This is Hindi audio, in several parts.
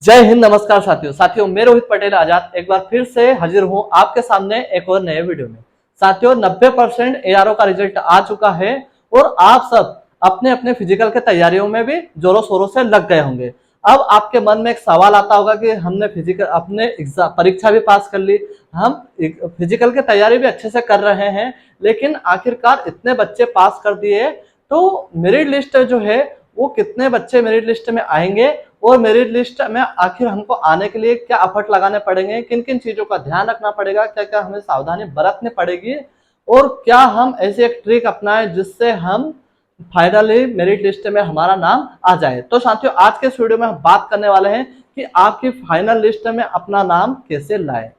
जय हिंद। नमस्कार साथियों मैं रोहित पटेल आजाद एक बार फिर से हाजिर हूं आपके सामने एक और नए वीडियो में। साथियों 90% एआरओ का रिजल्ट आ चुका है और आप सब अपने अपने फिजिकल के तैयारियों में भी जोरों शोरों से लग गए होंगे। अब आपके मन में एक सवाल आता होगा कि हमने फिजिकल अपने एग्जाम परीक्षा भी पास कर ली, हम फिजिकल की तैयारी भी अच्छे से कर रहे हैं, लेकिन आखिरकार इतने बच्चे पास कर दिए तो मेरिट लिस्ट जो है वो कितने बच्चे मेरिट लिस्ट में आएंगे और मेरिट लिस्ट में आखिर हमको आने के लिए क्या एफर्ट लगाने पड़ेंगे, किन किन चीजों का ध्यान रखना पड़ेगा, क्या क्या हमें सावधानी बरतनी पड़ेगी और क्या हम ऐसे एक ट्रिक अपनाएं जिससे हम फाइनली मेरिट लिस्ट में हमारा नाम आ जाए। तो साथियों आज के इस वीडियो में हम बात करने वाले हैं कि आपकी फाइनल लिस्ट में अपना नाम कैसे लाए।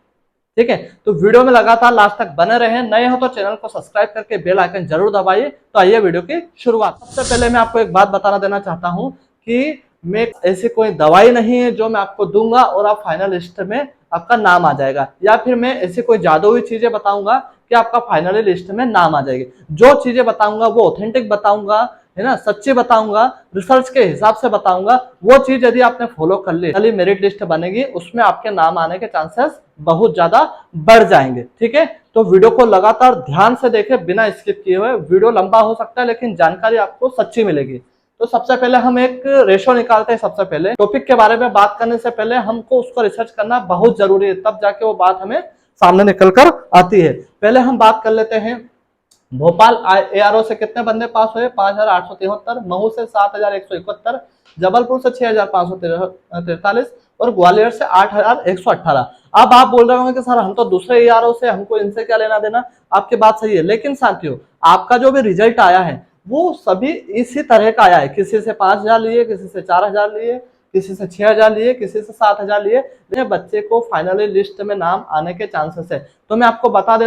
ठीक है, तो वीडियो में लगातार लास्ट तक बने रहे। नए हो तो चैनल को सब्सक्राइब करके बेल आइकन जरूर दबाइए। तो आइए वीडियो की शुरुआत। सबसे पहले मैं आपको एक बात बताना देना चाहता हूं कि मैं ऐसी कोई दवाई नहीं है जो मैं आपको दूंगा और आप फाइनल लिस्ट में आपका नाम आ जाएगा, या फिर मैं ऐसी कोई जादुई चीजें बताऊंगा कि आपका फाइनल लिस्ट में नाम आ जाएगी। जो चीजें बताऊंगा वो ऑथेंटिक बताऊंगा, है ना, सच्ची बताऊंगा, रिसर्च के हिसाब से बताऊंगा। वो चीज यदि आपने फॉलो कर ली, खाली मेरिट लिस्ट बनेगी, उसमें आपके नाम आने के चांसेस बहुत ज्यादा बढ़ जाएंगे। ठीक है, तो वीडियो को लगातार ध्यान से देखें बिना स्किप किए हुए। वीडियो लंबा हो सकता है लेकिन जानकारी आपको सच्ची मिलेगी। तो सबसे पहले हम एक रेशो निकालते हैं। सबसे पहले टॉपिक के बारे में बात करने से पहले हमको उसको रिसर्च करना बहुत जरूरी है, तब जाके वो बात हमें सामने निकल कर आती है। पहले हम बात कर लेते हैं भोपाल एआरओ से कितने बंदे पास हुए, 5,873। महू से 7,171। जबलपुर से 6,543 और ग्वालियर से 8,118। अब आप बोल रहे होंगे कि सर हम तो दूसरे एआरओ से, हमको इनसे क्या लेना देना। आपकी बात सही है, लेकिन साथियों आपका जो भी रिजल्ट आया है वो सभी इसी तरह का आया है। किसी से 5,000 लिए, किसी से 4,000 लिए, किसी से 6,000 लिए, किसी से 7,000 लिए। बच्चे को फाइनली लिस्ट में नाम आने के चांसेस है। तो मैं आपको बता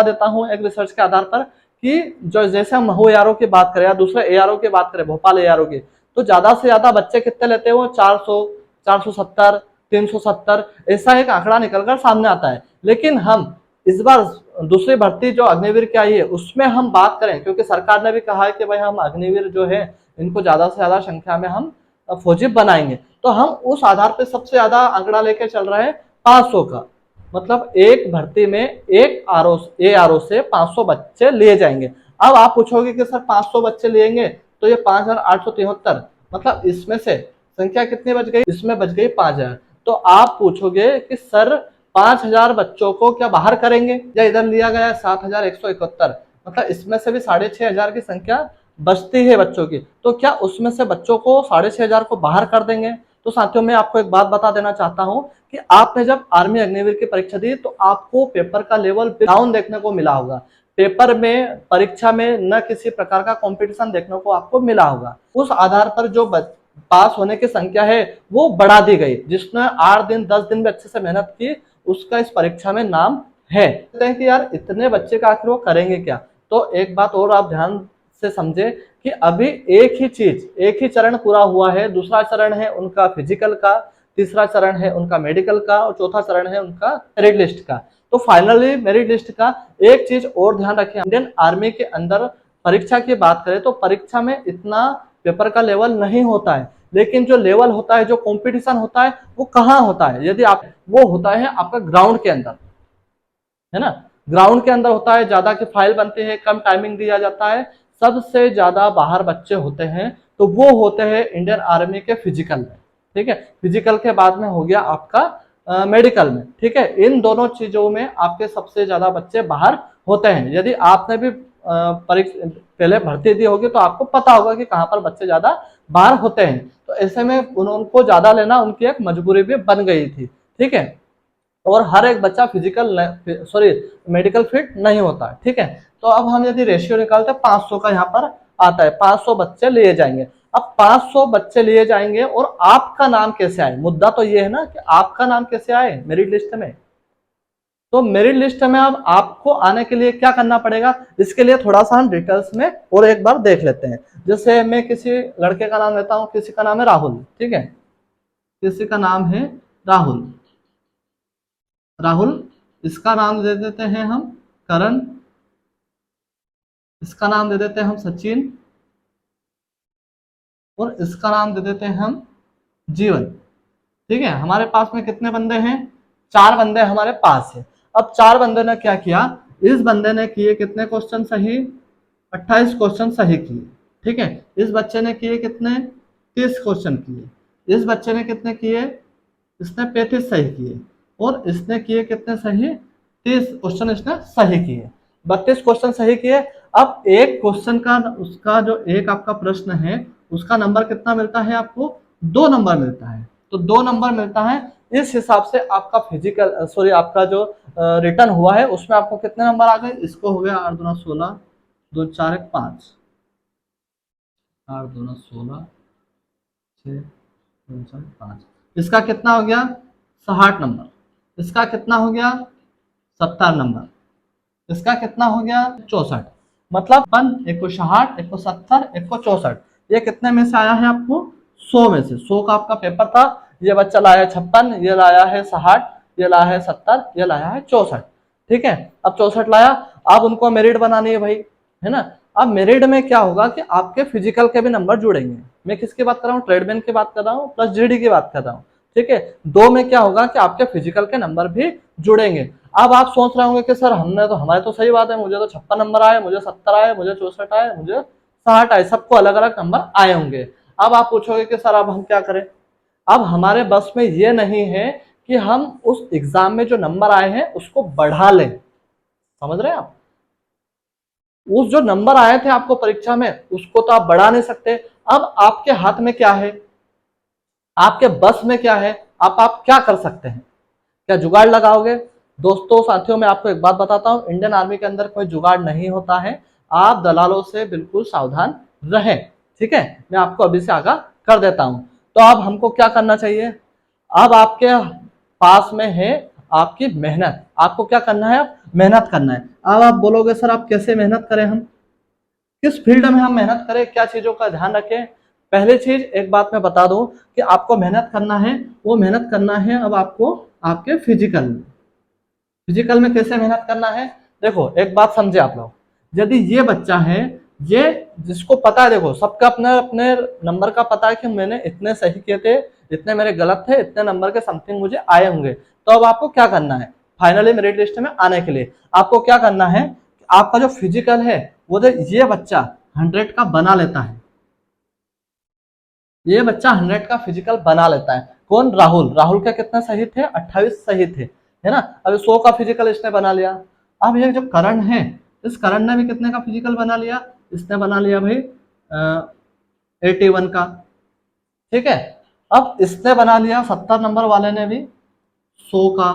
देता हूँ एक रिसर्च के आधार पर कि जो जैसे हम महू एआरओ की बात करें या दूसरे एआरओ की बात करें, भोपाल एआरओ की, तो ज्यादा से ज्यादा बच्चे कितने लेते हैं, वो 400, 470, 370 ऐसा एक आंकड़ा निकलकर सामने आता है। लेकिन हम इस बार दूसरी भर्ती जो अग्निवीर की आई है उसमें हम बात करें, क्योंकि सरकार ने भी कहा है कि भाई हम अग्निवीर जो है इनको ज्यादा से ज्यादा संख्या में हम फौजी बनाएंगे, तो हम उस आधार पर सबसे ज्यादा आंकड़ा लेके चल रहे हैं 500 का। मतलब एक भर्ती में एक आरओ से 500 बच्चे लिए जाएंगे। अब आप पूछोगे कि सर 500 बच्चे लेंगे तो ये 5,873, मतलब इसमें से संख्या कितनी बच गई, इसमें बच गई 5,000। तो आप पूछोगे कि सर 5,000 बच्चों को क्या बाहर करेंगे, या इधर लिया गया 7,171, मतलब इसमें से भी 6,500 की संख्या बचती है बच्चों की, तो क्या उसमें से बच्चों को 6,500 को बाहर कर देंगे। तो साथियों मैं आपको एक बात बता देना चाहता हूं कि आपने जब आर्मी अग्निवीर की परीक्षा दी तो आपको पेपर का लेवल डाउन देखने को मिला होगा। पेपर में, परीक्षा में न किसी प्रकार का कंपटीशन देखने को आपको मिला होगा। उस आधार पर जो पास होने की संख्या है वो बढ़ा दी गई। जिसने 8 दिन 10 दिन में अच्छे से मेहनत की उसका इस परीक्षा में नाम है। कहते हैं कि यार इतने बच्चे का आखिर वो करेंगे क्या। तो एक बात और आप ध्यान से समझे कि अभी एक ही चरण पूरा हुआ है। दूसरा चरण है उनका फिजिकल का, तीसरा चरण है उनका मेडिकल का और चौथा चरण है उनका मेरिट लिस्ट का। तो फाइनली मेरिट लिस्ट का एक चीज और ध्यान रखें, इंडियन आर्मी के अंदर परीक्षा की बात करें तो परीक्षा में इतना पेपर का लेवल नहीं होता है, लेकिन जो लेवल होता है, जो कंपटीशन होता है वो कहाँ होता है, यदि आप वो होता है आपका ग्राउंड के अंदर, है ना। ग्राउंड के अंदर होता है, ज्यादा की फाइल बनती है, कम टाइमिंग दिया जाता है, सबसे ज्यादा बाहर बच्चे होते हैं तो वो होते हैं इंडियन आर्मी के फिजिकल में। ठीक है, फिजिकल के बाद में हो गया आपका मेडिकल में। ठीक है, इन दोनों चीजों में आपके सबसे ज्यादा बच्चे बाहर होते हैं। यदि आपने भी पहले भर्ती दी होगी तो आपको पता होगा कि कहाँ पर बच्चे ज्यादा बाहर होते हैं। तो ऐसे में उनको ज्यादा लेना उनकी एक मजबूरी भी बन गई थी। ठीक है, और हर एक बच्चा मेडिकल फिट नहीं होता है। ठीक है, तो अब हम यदि रेशियो निकालते हैं 500 का, यहाँ पर आता है 500 बच्चे लिए जाएंगे। अब 500 बच्चे लिए जाएंगे और आपका नाम कैसे आए, मुद्दा तो ये है ना कि आपका नाम कैसे आए मेरिट लिस्ट में। तो मेरिट लिस्ट में अब आपको आने के लिए क्या करना पड़ेगा, इसके लिए थोड़ा सा हम डिटेल्स में और एक बार देख लेते हैं। जैसे मैं किसी लड़के का नाम लेता हूँ, किसी का नाम है राहुल। ठीक है, किसी का नाम है राहुल। राहुल, इसका नाम दे देते हैं हम करण, इसका नाम दे देते हैं हम सचिन और इसका नाम दे देते हैं हम जीवन। ठीक है, हमारे पास में कितने बंदे हैं, 4 बंदे हमारे पास है। अब 4 बंदे ने क्या किया, इस बंदे ने किए कितने क्वेश्चन सही, 28 क्वेश्चन सही किए। ठीक है, इस बच्चे ने किए कितने, 30 क्वेश्चन किए। इस बच्चे ने कितने किए, इसने 35 सही किए। और इसने किए कितने सही, 30 क्वेश्चन इसने सही किए, 32 क्वेश्चन सही किए। अब एक क्वेश्चन का, उसका जो एक आपका प्रश्न है उसका नंबर कितना मिलता है आपको, 2 नंबर मिलता है। तो 2 नंबर मिलता है। इस हिसाब से आपका फिजिकल सॉरी आपका जो रिटर्न हुआ है उसमें आपको कितने नंबर आ गए, इसको हो गया 8 दूना 16, 2 4 1 5, 8 दूना 16, 6 2 4 5, इसका कितना हो गया 60 नंबर। इसका कितना हो गया 70 नंबर। इसका कितना हो गया 64। मतलब 55, एक को 60, एक को 70, एक को 64। ये कितने में से आया है आपको, 100 में से। 100 का आपका पेपर था, ये बच्चा लाया है 56, ये लाया है 60, ये लाया है 70, ये लाया है 64। ठीक है, अब 64 लाया। अब उनको मेरिट बनानी है भाई, है ना। अब मेरिट में क्या होगा कि आपके फिजिकल के भी नंबर जुड़ेंगे। मैं किसकी बात कर रहा हूँ, ट्रेडमैन की बात कर रहा हूँ, प्लस जीडी की बात कर रहा हूँ। ठीक है, 2 में क्या होगा कि आपके फिजिकल के नंबर भी जुड़ेंगे। अब आप सोच रहे होंगे कि सर हमने तो, हमारे तो सही बात है, मुझे तो 56 नंबर आए, मुझे 70 आए, मुझे 64 आए, मुझे 60 आए, सबको अलग अलग नंबर आए होंगे। अब आप पूछोगे कि सर अब हम क्या करें। अब हमारे बस में ये नहीं है कि हम उस एग्जाम में जो नंबर आए हैं उसको बढ़ा लें, समझ रहे हैं आप। उस जो नंबर आए थे आपको परीक्षा में उसको तो आप बढ़ा नहीं सकते। अब आपके हाथ में क्या है, आपके बस में क्या है, आप क्या कर सकते हैं, क्या जुगाड़ लगाओगे। दोस्तों साथियों, मैं आपको एक बात बताता हूं, इंडियन आर्मी के अंदर कोई जुगाड़ नहीं होता है। आप दलालों से बिल्कुल सावधान रहें। ठीक है, मैं आपको अभी से आगाह कर देता हूं। तो अब हमको क्या करना चाहिए, अब आपके पास में है आपकी मेहनत। आपको क्या करना है, मेहनत करना है। अब आप बोलोगे सर आप कैसे मेहनत करें, हम किस फील्ड में हम मेहनत करें, क्या चीजों का ध्यान रखें। पहली चीज एक बात मैं बता दूं कि आपको मेहनत करना है, वो मेहनत करना है अब आपको आपके फिजिकल में। फिजिकल में कैसे मेहनत करना है, देखो एक बात समझे आप लोग। यदि ये बच्चा है, ये जिसको पता है, देखो सबका अपने अपने नंबर का पता है कि मैंने इतने सही किए थे, इतने मेरे गलत थे, इतने नंबर के समथिंग मुझे आए होंगे। तो अब आपको क्या करना है, फाइनली मेरिट लिस्ट में आने के लिए आपको क्या करना है, आपका जो फिजिकल है वो ये बच्चा 100 का बना लेता है। ये बच्चा 100 का फिजिकल बना लेता है। कौन, राहुल। राहुल के कितने सही थे, 28 सही थे, है ना। अब 100 का फिजिकल इसने बना लिया। अब ये जो करण है, इस करण ने भी कितने का फिजिकल बना लिया, इसने बना लिया भाई 81 का। ठीक है, अब इसने बना लिया 70 नंबर वाले ने भी 100 का।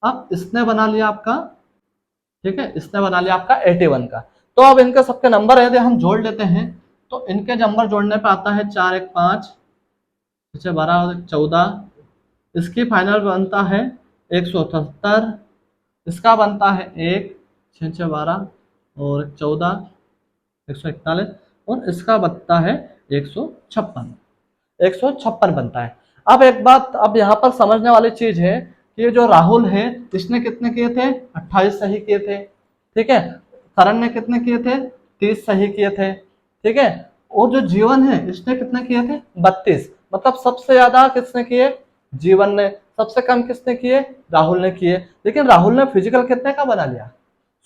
अब इसने बना लिया आपका, ठीक है, इसने बना लिया आपका 81 का। तो अब इनके सबके नंबर यदि हम जोड़ लेते हैं तो इनके नंबर जोड़ने पे आता है 4 1 5, 12 14, इसकी फाइनल बनता है 178, इसका बनता है 1 6 6 12 और 14 141, और इसका बनता है 156, 156 बनता है। अब एक बात अब यहाँ पर समझने वाली चीज है कि ये जो राहुल है इसने कितने किए थे, 28 सही किए थे। ठीक है, करण ने कितने किए थे, 30 सही किए थे। ठीक है, और जो जीवन है इसने कितने किए थे, 32। मतलब सबसे ज्यादा किसने किए, जीवन ने। सबसे कम किसने किए, राहुल ने किए। लेकिन राहुल ने फिजिकल कितने का बना लिया,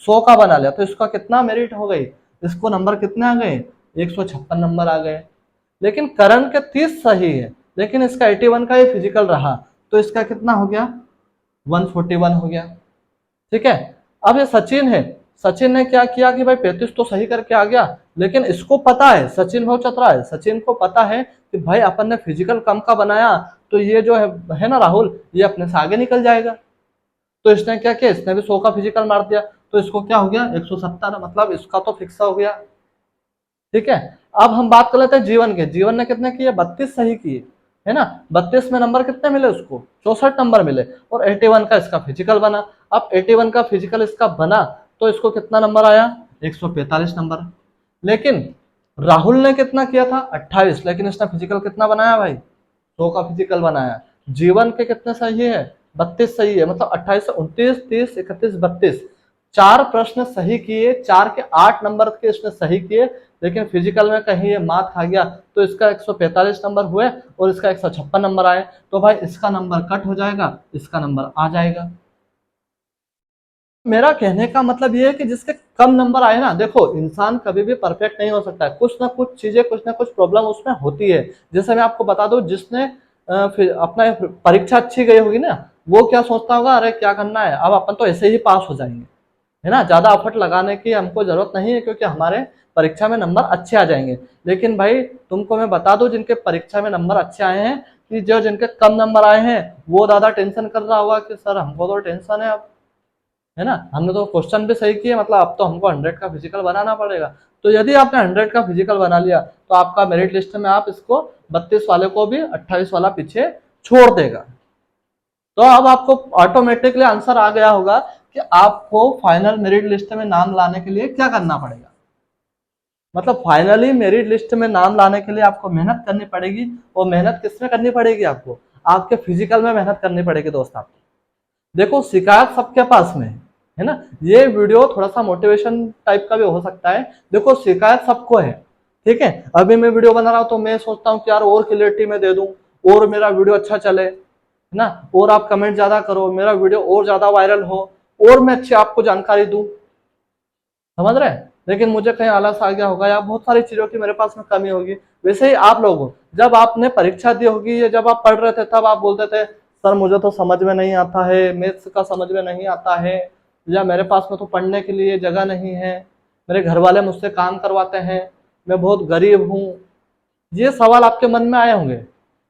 100 का बना लिया। तो इसका कितना मेरिट हो गई, इसको नंबर कितने आ गए, 156 नंबर आ गए। लेकिन करण के 30 सही है, लेकिन इसका 81 का ही फिजिकल रहा, तो इसका कितना हो गया, 141 हो गया। ठीक है, अब ये सचिन है। सचिन ने क्या किया कि भाई 35 तो सही करके आ गया, लेकिन इसको पता है, सचिन बहुत चतुरा है, सचिन को पता है कि भाई अपन ने फिजिकल कम का बनाया तो ये जो है ना राहुल, ये अपने से आगे निकल जाएगा। तो इसने क्या किया, इसने भी 100 का फिजिकल मार दिया। तो इसको क्या हो गया, 170, मतलब इसका तो फिक्स हो गया। ठीक है, अब हम बात कर लेते हैं जीवन के। जीवन ने कितने किए, 32 सही किए, है ना। 32 में नंबर कितने मिले उसको, 64 नंबर मिले, और 81 का इसका फिजिकल बना। अब 81 का फिजिकल इसका बना तो इसको कितना नंबर आया, 145 नंबर। लेकिन राहुल ने कितना किया था, 28, लेकिन इसने फिजिकल कितना बनाया भाई, 100 का फिजिकल बनाया। जीवन के कितने सही है, 32 सही है। मतलब 28 से 29 30 31 32, 4 प्रश्न सही किए, 4 के 8 नंबर के इसने सही किए, लेकिन फिजिकल में कहीं ये मात खा गया तो इसका 145 नंबर हुए और इसका 156 नंबर आए, तो भाई इसका नंबर कट हो जाएगा, इसका नंबर आ जाएगा। मेरा कहने का मतलब ये है कि जिसके कम नंबर आए ना, देखो इंसान कभी भी परफेक्ट नहीं हो सकता है, कुछ ना कुछ चीजें, कुछ ना कुछ प्रॉब्लम उसमें होती है। जैसे मैं आपको बता दूं, जिसने फिर अपना परीक्षा अच्छी गई होगी ना, वो क्या सोचता होगा, अरे क्या करना है, अब अपन तो ऐसे ही पास हो जाएंगे, है ना, ज्यादा एफर्ट लगाने की हमको जरूरत नहीं है क्योंकि हमारे परीक्षा में नंबर अच्छे आ जाएंगे। लेकिन भाई तुमको मैं बता दूं, जिनके परीक्षा में नंबर अच्छे आए हैं, कि जो जिनके कम नंबर आए हैं वो ज्यादा टेंशन कर रहा होगा कि सर हमको तो टेंशन है अब, है ना, हमने तो क्वेश्चन भी सही किए, मतलब अब तो हमको 100 का फिजिकल बनाना पड़ेगा। तो यदि आपने 100 का फिजिकल बना लिया तो आपका मेरिट लिस्ट में आप इसको 32 वाले को भी 28 वाला पीछे छोड़ देगा। तो अब आपको ऑटोमेटिकली आंसर आ गया होगा कि आपको फाइनल मेरिट लिस्ट में नाम लाने के लिए क्या करना पड़ेगा। मतलब फाइनली मेरिट लिस्ट में नाम लाने के लिए आपको मेहनत करनी पड़ेगी, और मेहनत किसमें करनी पड़ेगी, आपको आपके फिजिकल में मेहनत करनी पड़ेगी दोस्त। आपको देखो शिकायत सबके पास में है ना, ये वीडियो थोड़ा सा मोटिवेशन टाइप का भी हो सकता है। देखो शिकायत सबको है, ठीक है, अभी मैं वीडियो बना रहा हूं तो मैं सोचता हूँ कि यार और क्लियरिटी में दे दूं, और मेरा वीडियो अच्छा चले, है ना, और आप कमेंट ज्यादा करो, मेरा वीडियो और ज्यादा वायरल हो, और मैं अच्छी आपको जानकारी दूं, समझ रहे हैं। लेकिन मुझे कहीं आलस आ गया होगा या बहुत सारी चीजों की मेरे पास में कमी होगी। वैसे ही आप लोगों, जब आपने परीक्षा दी होगी या जब आप पढ़ रहे थे तब आप बोलते थे सर मुझे तो समझ में नहीं आता है, मैथ्स का समझ में नहीं आता है, या मेरे पास में तो पढ़ने के लिए जगह नहीं है, मेरे घर वाले मुझसे काम करवाते हैं, मैं बहुत गरीब हूँ, ये सवाल आपके मन में आए होंगे।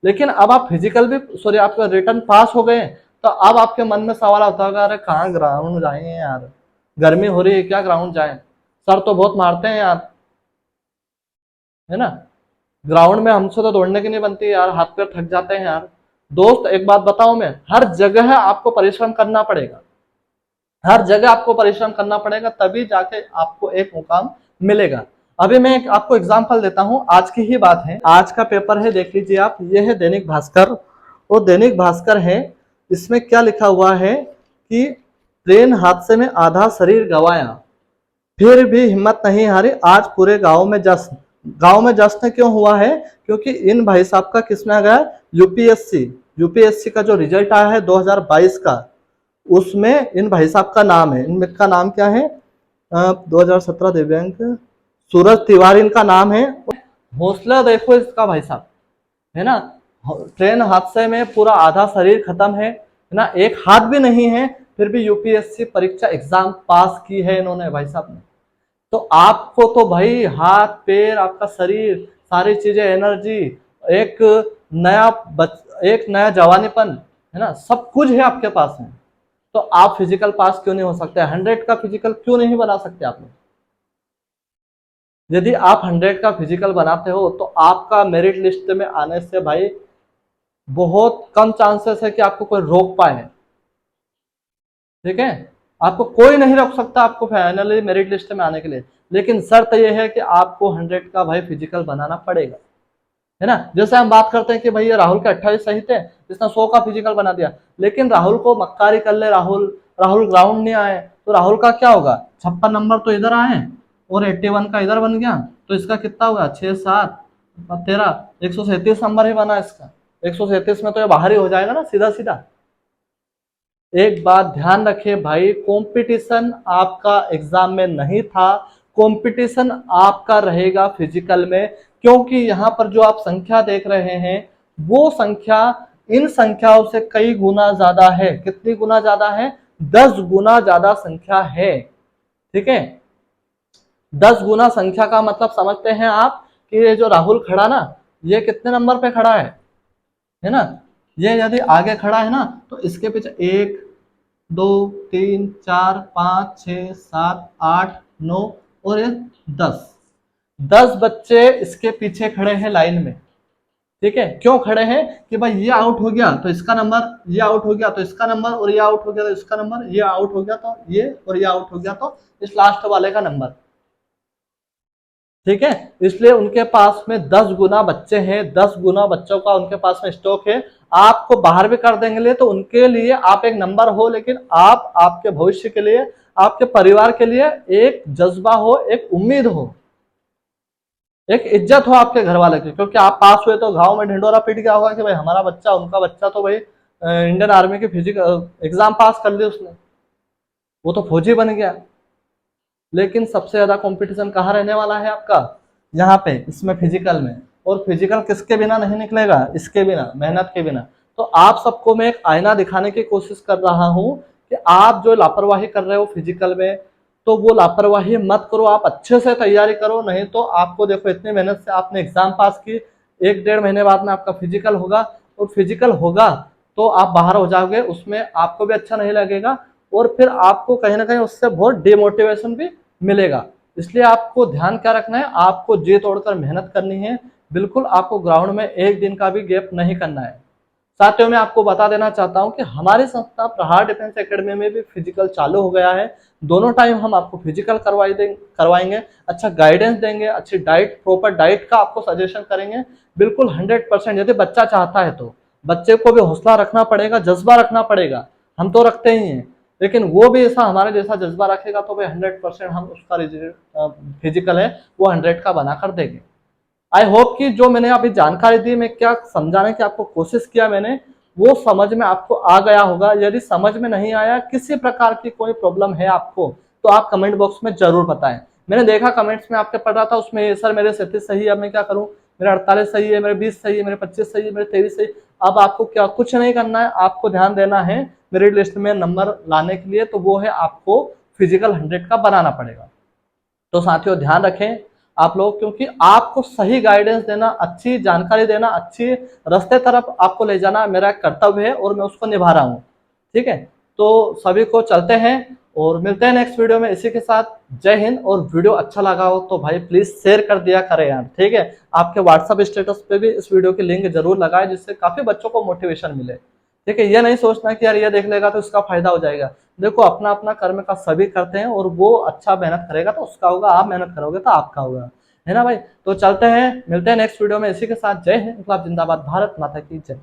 लेकिन अब आप फिजिकल भी, सॉरी, आपका रिटर्न पास हो गए, तो अब आपके मन में सवाल आता होगा, अरे कहाँ ग्राउंड जाए यार, गर्मी हो रही है, क्या ग्राउंड जाए, सर तो बहुत मारते हैं यार, है ना, ग्राउंड में हमसे तो दौड़ने की नहीं बनती यार, हाथ पैर थक जाते हैं यार। दोस्त एक बात बताऊं, मैं हर जगह आपको परिश्रम करना पड़ेगा, हर जगह आपको परिश्रम करना पड़ेगा, तभी जाके आपको एक मुकाम मिलेगा। अभी मैं आपको एग्जांपल देता हूं, आज की ही बात है, आज का पेपर है, देख लीजिए आप, ये है दैनिक भास्कर, और दैनिक भास्कर है, इसमें क्या लिखा हुआ है कि ट्रेन हादसे में आधा शरीर गंवाया, फिर भी हिम्मत नहीं हारी, आज पूरे गांव में जश्न। गांव में जश्न क्यों हुआ है, क्योंकि इन भाई साहब का किसमें आ गया, यूपीएससी, यूपीएससी का जो रिजल्ट आया है 2022 का, उसमें इन भाई साहब का नाम है, इनका नाम क्या है, 2017 दिव्यांग, सूरज तिवारी इनका नाम है। हौसला देखो इसका भाई साहब, है ना, ट्रेन हादसे में पूरा आधा शरीर खत्म है ना, एक हाथ भी नहीं है, फिर भी यूपीएससी परीक्षा एग्जाम पास की है इन्होंने भाई साहब ने। तो आपको तो भाई हाथ पैर, आपका शरीर, सारी चीजें, एनर्जी, एक नया एक नया जवानीपन, है ना, सब कुछ है आपके पास में, तो आप फिजिकल पास क्यों नहीं हो सकते, 100 का फिजिकल क्यों नहीं बना सकते आप लोग। यदि आप 100 का फिजिकल बनाते हो तो आपका मेरिट लिस्ट में आने से भाई बहुत कम चांसेस है कि आपको कोई रोक पाए, ठीक है, आपको कोई नहीं रोक सकता आपको फाइनली मेरिट लिस्ट में आने के लिए। लेकिन शर्त यह है कि आपको 100 का भाई फिजिकल बनाना पड़ेगा, है ना। जैसे हम बात करते हैं कि भाई राहुल के 28 सही थे, जिसने 100 का फिजिकल बना दिया, लेकिन राहुल को मक्कारी कर ले, राहुल राहुल ग्राउंड नहीं आए, तो राहुल का क्या होगा, 56 नंबर तो इधर आए और 81 का इधर बन गया, तो इसका कितना होगा, 6 7 13, 137 नंबर ही बना इसका, 137 में तो ये बाहर ही हो जाएगा ना सीधा सीधा। एक बात ध्यान रखें भाई, कंपटीशन आपका एग्जाम में नहीं था, कंपटीशन आपका रहेगा फिजिकल में, क्योंकि यहाँ पर जो आप संख्या देख रहे हैं वो संख्या इन संख्याओं से कई गुना ज्यादा है। कितनी गुना ज्यादा है, 10 गुना ज्यादा संख्या है, ठीक है। 10 गुना संख्या का मतलब समझते हैं आप कि ये जो राहुल खड़ा ना, ये कितने नंबर पे खड़ा है ना, ये यदि आगे खड़ा है ना तो इसके पीछे 1 2 3 4 5 6 7 8 9 और ये 10 10 बच्चे इसके पीछे खड़े हैं लाइन में, ठीक है। क्यों खड़े हैं कि भाई ये आउट हो गया तो इसका नंबर, ये आउट हो गया तो इसका नंबर, और ये आउट हो गया तो इसका नंबर, ये आउट हो गया तो ये, और ये आउट हो गया तो इस लास्ट वाले का नंबर। ठीक है। इसलिए उनके पास में 10 गुना बच्चे हैं, 10 गुना बच्चों का उनके पास में स्टॉक है। आपको बाहर भी कर देंगे तो उनके लिए आप एक नंबर हो, लेकिन आप आपके भविष्य के लिए, आपके परिवार के लिए एक जज्बा हो, एक उम्मीद हो, एक इज्जत हो आपके घर वाले की। क्योंकि आप पास हुए तो गांव में ढिंडोरा पीट गया होगा कि भाई हमारा बच्चा, उनका बच्चा तो भाई इंडियन आर्मी की फिजिकल एग्जाम पास कर ली उसने, वो तो फौजी बन गया। लेकिन सबसे ज्यादा कंपटीशन कहाँ रहने वाला है आपका? यहाँ पे, इसमें फिजिकल में। और फिजिकल किसके बिना नहीं निकलेगा? इसके बिना, मेहनत के बिना। तो आप सबको मैं एक आईना दिखाने की कोशिश कर रहा हूँ कि आप जो लापरवाही कर रहे हो फिजिकल में, तो वो लापरवाही मत करो, आप अच्छे से तैयारी करो। नहीं तो आपको देखो, इतनी मेहनत से आपने एग्जाम पास की, 1-1.5 महीने बाद में आपका फिजिकल होगा, और फिजिकल होगा तो आप बाहर हो जाओगे, उसमें आपको भी अच्छा नहीं लगेगा, और फिर आपको कहीं ना कहीं उससे बहुत डिमोटिवेशन भी मिलेगा। इसलिए आपको ध्यान क्या रखना है, आपको जी तोड़कर मेहनत करनी है। बिल्कुल आपको ग्राउंड में एक दिन का भी गैप नहीं करना है। साथियों, मैं आपको बता देना चाहता हूं कि हमारी संस्था प्रहार डिफेंस एकेडमी में भी फिजिकल चालू हो गया है। दोनों टाइम हम आपको फिजिकल करवाएंगे, अच्छा गाइडेंस देंगे, अच्छी डाइट, प्रॉपर डाइट का आपको सजेशन करेंगे। बिल्कुल 100%। यदि बच्चा चाहता है तो बच्चे को भी हौसला रखना पड़ेगा, जज्बा रखना पड़ेगा। हम तो रखते ही हैं, लेकिन वो भी ऐसा हमारे जैसा जज्बा रखेगा तो भाई 100% हम उसका फिजिकल है वो 100 का बना कर देंगे। आई होप कि जो मैंने अभी जानकारी दी, मैं क्या समझाने की आपको कोशिश किया मैंने, वो समझ में आपको आ गया होगा। यदि समझ में नहीं आया, किसी प्रकार की कोई प्रॉब्लम है आपको, तो आप कमेंट बॉक्स में जरूर बताएं। मैंने देखा कमेंट्स में आपके पढ़ रहा था, उसमें सर मेरे 37 सही है, अब मैं क्या करूं, मेरे 48 सही है, मेरे 20 सही है, मेरे 25 सही है, मेरे 23 सही। अब आपको क्या, कुछ नहीं करना है, आपको ध्यान देना है मेरिट लिस्ट में नंबर लाने के लिए, तो वो है आपको फिजिकल 100 का बनाना पड़ेगा। तो साथियों ध्यान रखें आप लोग, क्योंकि आपको सही गाइडेंस देना, अच्छी जानकारी देना, अच्छी रास्ते तरफ आपको ले जाना मेरा कर्तव्य है, और मैं उसको निभा रहा हूँ। ठीक है, तो सभी को चलते हैं और मिलते हैं नेक्स्ट वीडियो में इसी के साथ। जय हिंद। और वीडियो अच्छा लगा हो तो भाई प्लीज शेयर कर दिया करें यार, ठीक है। आपके व्हाट्सएप स्टेटस पे भी इस वीडियो की लिंक जरूर लगाए, जिससे काफी बच्चों को मोटिवेशन मिले। ठीक है, ये नहीं सोचना कि यार ये देख लेगा तो इसका फायदा हो जाएगा। देखो, अपना अपना कर्म का सभी करते हैं, और वो अच्छा मेहनत करेगा तो उसका होगा, आप मेहनत करोगे तो आपका होगा, है ना भाई। तो चलते हैं, मिलते हैं नेक्स्ट वीडियो में इसी के साथ। जय हिंद, जिंदाबाद, भारत माता की जय।